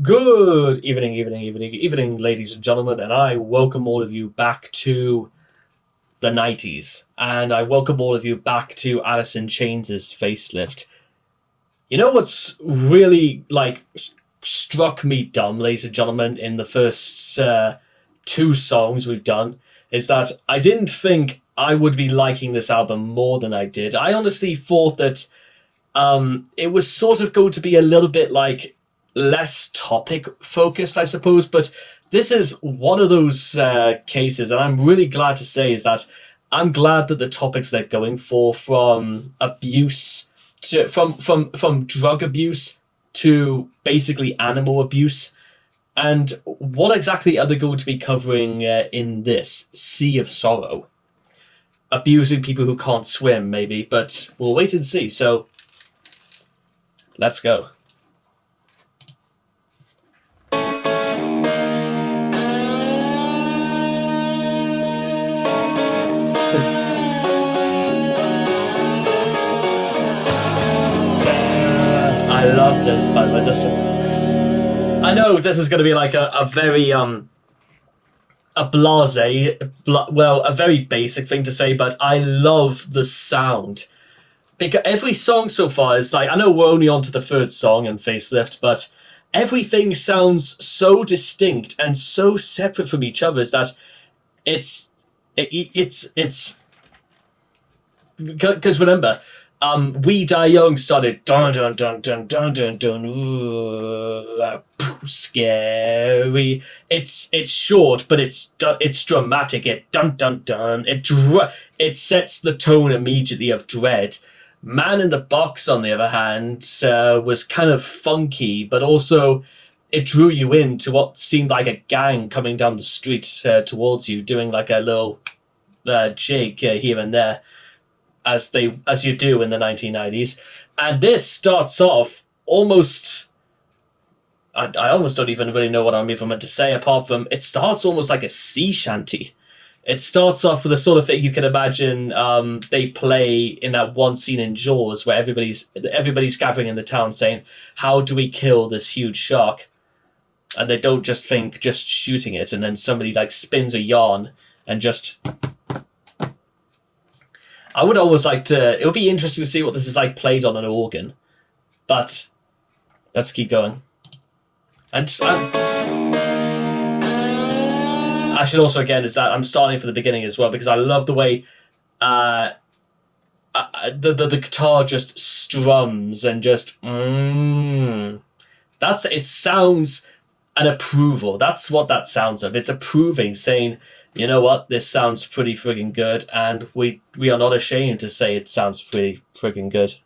Good evening, ladies and gentlemen, and I welcome all of you back to the 90s, and I welcome all of you back to Alice in Chains' Facelift. You know what's really, struck me dumb, ladies and gentlemen, in the first two songs we've done, is that I didn't think I would be liking this album more than I did. I honestly thought that it was sort of going to be a little bit less topic focused, I suppose, but this is one of those cases, and I'm really glad to say is that I'm glad that the topics they're going for, from abuse to from drug abuse to basically animal abuse, and what exactly are they going to be covering in this Sea of Sorrow? Abusing people who can't swim, maybe, but we'll wait and see. So let's go. I love this, by the way. I know this is going to be like a very a a very basic thing to say, but I love the sound. Because every song so far is I know we're only on to the third song in Facelift, but everything sounds so distinct and so separate from each other that it's because remember, We Die Young started dun dun dun dun dun dun dun, ooh, scary. It's short, but it's dramatic. It dun dun dun. It sets the tone immediately of dread. Man in the Box, on the other hand, was kind of funky, but also it drew you into what seemed like a gang coming down the street towards you, doing like a little jig here and there, as you do in the 1990s. And this starts off almost... I almost don't even really know what I'm even meant to say, apart from it starts almost like a sea shanty. It starts off with the sort of thing you can imagine they play in that one scene in Jaws where everybody's gathering in the town saying, how do we kill this huge shark? And they don't just think just shooting it, and then somebody spins a yarn and just... I would always like to... It would be interesting to see what this is played on an organ. But let's keep going. And I should also, again, is that I'm starting from the beginning as well, because I love the way the guitar just strums and just... It sounds an approval. That's what that sounds of. It's approving, saying... You know what? This sounds pretty friggin' good, and we are not ashamed to say it sounds pretty friggin' good.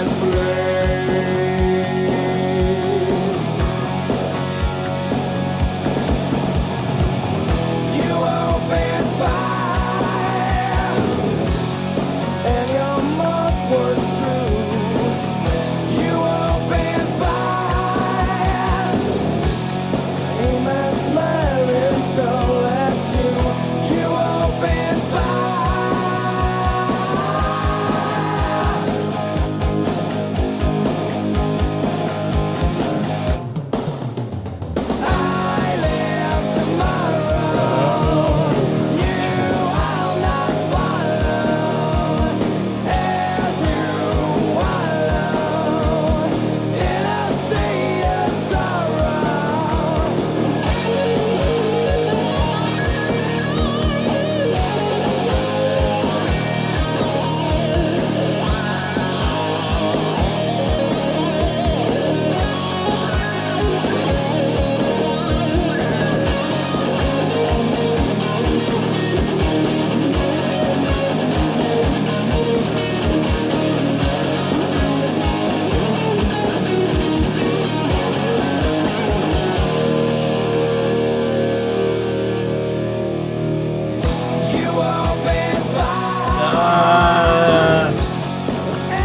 and praise. You opened fire, and your mark was true. You opened fire, aim a smiling skull at you. You opened fire. I live tomorrow. You will not follow as you wallow in a sea of sorrow. You opened fire,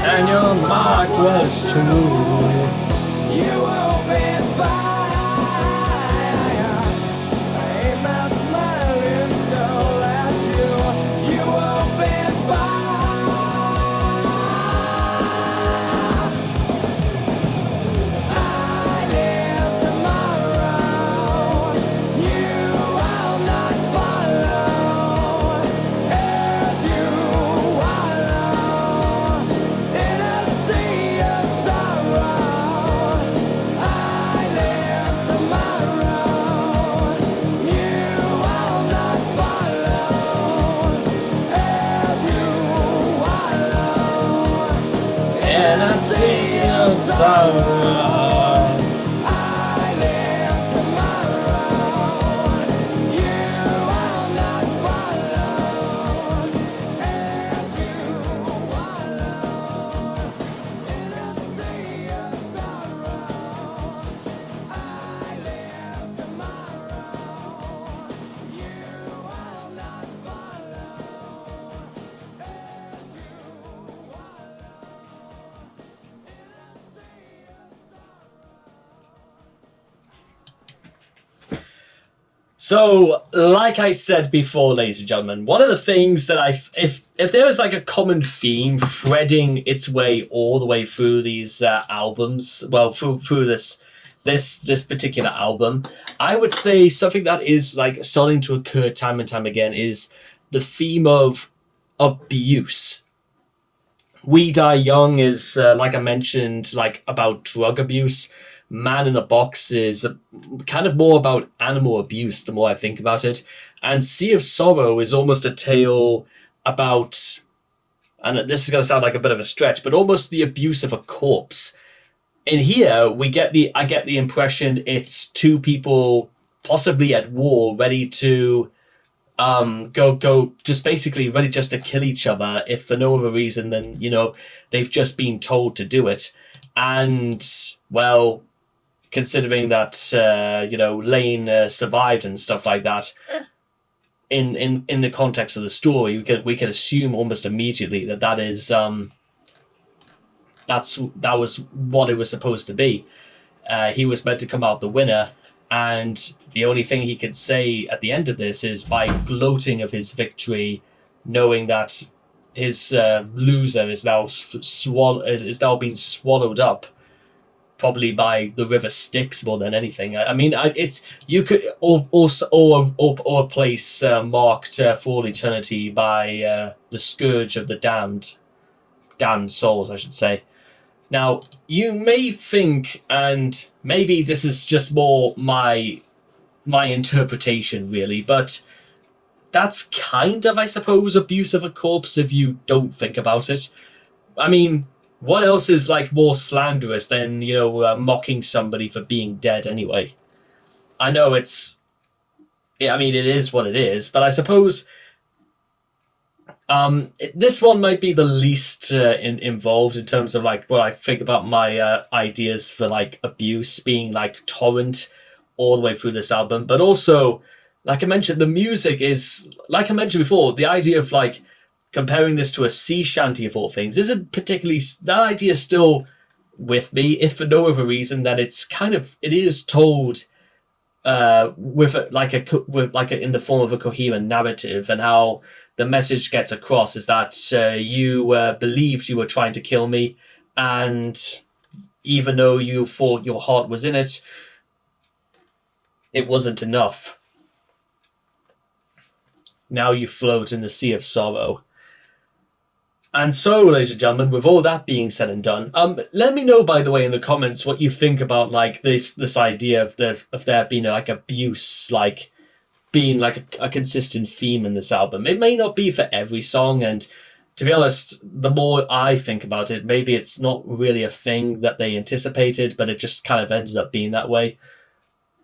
And your mark was true. you opened fire, aim a smiling skull at you. You opened fire. I live tomorrow. You will not follow as you wallow in a sea of sorrow. I live tomorrow. You will not follow as you wallow And I see your sorrow. I live tomorrow. You will not follow as you wallow in a sea of sorrow. I live tomorrow. You will not follow as you wallow in a sea of So, like I said before, ladies and gentlemen, one of the things that if there was like a common theme threading its way all the way through these albums, well, through this particular album, I would say something that is like starting to occur time and time again is the theme of abuse. We Die Young is, like I mentioned, like about drug abuse. Man in the Box is kind of more about animal abuse the more I think about it. And Sea of Sorrow is almost a tale about, and this is going to sound like a bit of a stretch, but almost the abuse of a corpse. In here, I get the impression it's two people possibly at war, ready to go just basically ready just to kill each other, if for no other reason than they've just been told to do it. And well, considering that Lane survived and stuff like that, in the context of the story, we could assume almost immediately that is that was what it was supposed to be. He was meant to come out the winner, and the only thing he could say at the end of this is, by gloating of his victory, knowing that his loser is now being swallowed up, probably by the river Styx more than anything. I mean, it's you could or a place marked for all eternity by the scourge of the damned souls, I should say. Now, you may think, and maybe this is just more my interpretation, really, but that's kind of, I suppose, abuse of a corpse if you don't think about it. I mean, what else is like more slanderous than mocking somebody for being dead anyway? I know I mean, it is what it is, but I suppose This one might be the least involved in terms of like what I think about my ideas for like abuse being like torrent all the way through this album, but also, like I mentioned, the music is like I mentioned before. The idea of like comparing this to a sea shanty of all things isn't particularly that idea is still with me, if for no other reason that it is told with in the form of a coherent narrative, and how the message gets across is that you believed you were trying to kill me, and even though you thought your heart was in it, it wasn't enough. Now you float in the sea of sorrow. And so, ladies and gentlemen, with all that being said and done, let me know, by the way, in the comments what you think about like this idea of there being like abuse, like being like a consistent theme in this album. It may not be for every song, and to be honest, the more I think about it, maybe it's not really a thing that they anticipated, but it just kind of ended up being that way.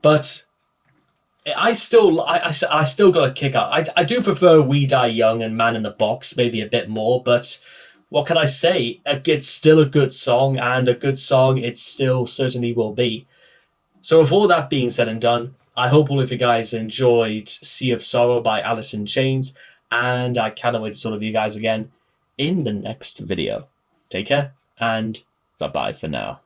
But I still got a kick out. I do prefer We Die Young and Man in the Box maybe a bit more, but what can I say? It's still a good song, and a good song it still certainly will be. So with all that being said and done, I hope all of you guys enjoyed Sea of Sorrow by Alice in Chains, and I cannot wait to talk with you guys again in the next video. Take care, and bye-bye for now.